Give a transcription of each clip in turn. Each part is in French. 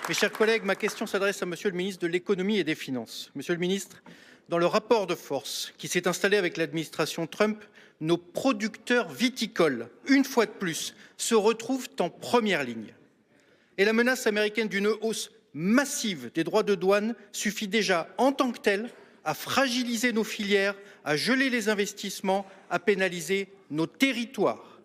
Mes chers collègues, ma question s'adresse à Monsieur le ministre de l'Économie et des Finances. Monsieur le ministre, dans le rapport de force qui s'est installé avec l'administration Trump, nos producteurs viticoles, une fois de plus, se retrouvent en première ligne. Et la menace américaine d'une hausse massive des droits de douane suffit déjà en tant que telle à fragiliser nos filières, à geler les investissements, à pénaliser nos territoires.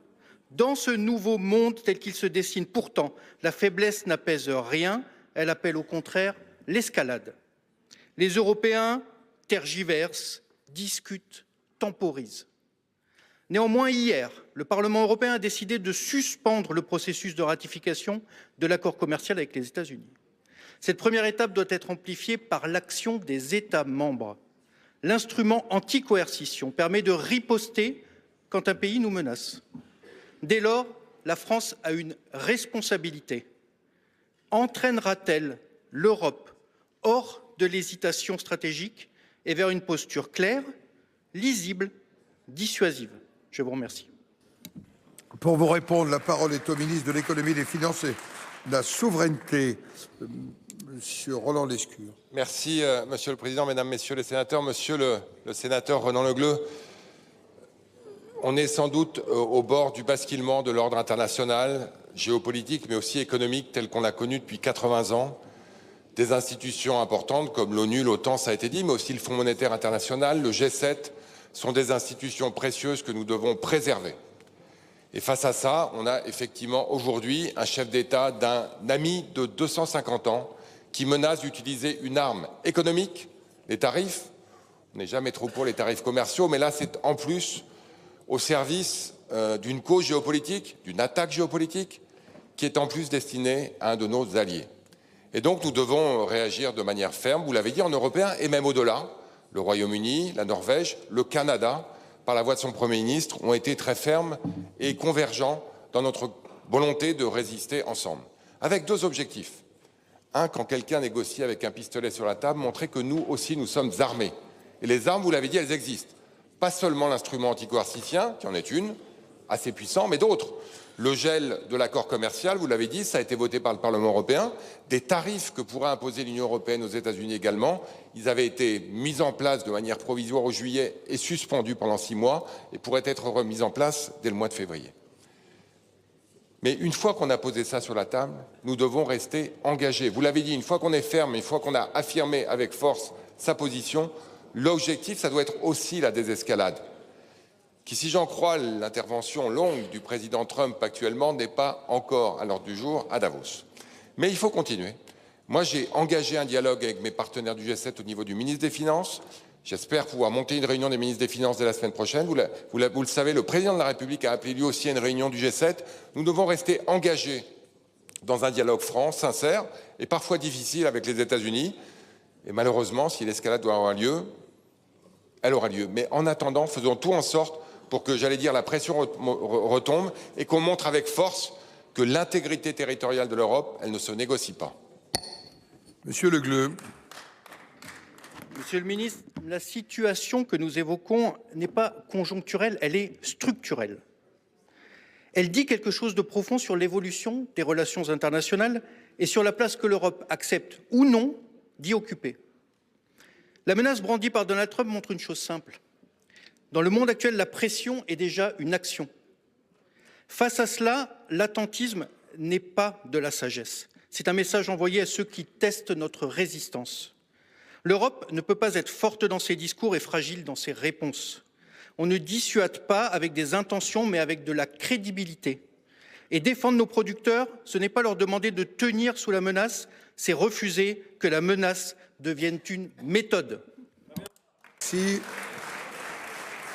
Dans ce nouveau monde tel qu'il se dessine, pourtant, la faiblesse n'apaise rien, elle appelle au contraire l'escalade. Les Européens tergiversent, discutent, temporisent. Néanmoins, hier, le Parlement européen a décidé de suspendre le processus de ratification de l'accord commercial avec les États-Unis. Cette première étape doit être amplifiée par l'action des États membres. L'instrument anti-coercition permet de riposter quand un pays nous menace. Dès lors, la France a une responsabilité. Entraînera-t-elle l'Europe hors de l'hésitation stratégique et vers une posture claire, lisible, dissuasive? Je vous remercie. Pour vous répondre, la parole est au ministre de l'Économie, des Finances et de la Souveraineté, Monsieur Roland Lescure. Merci, Monsieur le Président, Mesdames, Messieurs les sénateurs. Monsieur le sénateur Ronan Le Gleut, on est sans doute au bord du basculement de l'ordre international, géopolitique, mais aussi économique, tel qu'on l'a connu depuis 80 ans. Des institutions importantes comme l'ONU, l'OTAN, ça a été dit, mais aussi le Fonds monétaire international, le G7, sont des institutions précieuses que nous devons préserver. Et face à ça, on a effectivement aujourd'hui un chef d'État d'un ami de 250 ans qui menace d'utiliser une arme économique, les tarifs. On n'est jamais trop pour les tarifs commerciaux, mais là c'est en plus au service d'une cause géopolitique, d'une attaque géopolitique, qui est en plus destinée à un de nos alliés. Et donc nous devons réagir de manière ferme, vous l'avez dit, en européen et même au-delà. Le Royaume-Uni, la Norvège, le Canada, par la voix de son Premier ministre, ont été très fermes et convergents dans notre volonté de résister ensemble. Avec deux objectifs. Un, quand quelqu'un négocie avec un pistolet sur la table, montrer que nous aussi, nous sommes armés. Et les armes, vous l'avez dit, elles existent. Pas seulement l'instrument anticoercitif, qui en est une, assez puissant, mais d'autres. Le gel de l'accord commercial, vous l'avez dit, ça a été voté par le Parlement européen. Des tarifs que pourrait imposer l'Union européenne aux États-Unis également. Ils avaient été mis en place de manière provisoire au juillet et suspendus pendant 6 mois et pourraient être remis en place dès le mois de février. Mais une fois qu'on a posé ça sur la table, nous devons rester engagés. Vous l'avez dit, une fois qu'on est ferme, une fois qu'on a affirmé avec force sa position, l'objectif, ça doit être aussi la désescalade. Qui, si j'en crois l'intervention longue du président Trump actuellement, n'est pas encore à l'ordre du jour à Davos. Mais il faut continuer. Moi, j'ai engagé un dialogue avec mes partenaires du G7 au niveau du ministre des Finances. J'espère pouvoir monter une réunion des ministres des Finances dès la semaine prochaine. Vous le savez, le président de la République a appelé lui aussi à une réunion du G7. Nous devons rester engagés dans un dialogue franc, sincère et parfois difficile avec les États-Unis. Et malheureusement, si l'escalade doit avoir lieu, elle aura lieu. Mais en attendant, faisons tout en sorte pour que, j'allais dire, la pression retombe et qu'on montre avec force que l'intégrité territoriale de l'Europe, elle ne se négocie pas. Monsieur Le Gleut. Monsieur le ministre, la situation que nous évoquons n'est pas conjoncturelle, elle est structurelle. Elle dit quelque chose de profond sur l'évolution des relations internationales et sur la place que l'Europe accepte ou non d'y occuper. La menace brandie par Donald Trump montre une chose simple. Dans le monde actuel, la pression est déjà une action. Face à cela, l'attentisme n'est pas de la sagesse. C'est un message envoyé à ceux qui testent notre résistance. L'Europe ne peut pas être forte dans ses discours et fragile dans ses réponses. On ne dissuade pas avec des intentions, mais avec de la crédibilité. Et défendre nos producteurs, ce n'est pas leur demander de tenir sous la menace, c'est refuser que la menace devienne une méthode. Merci.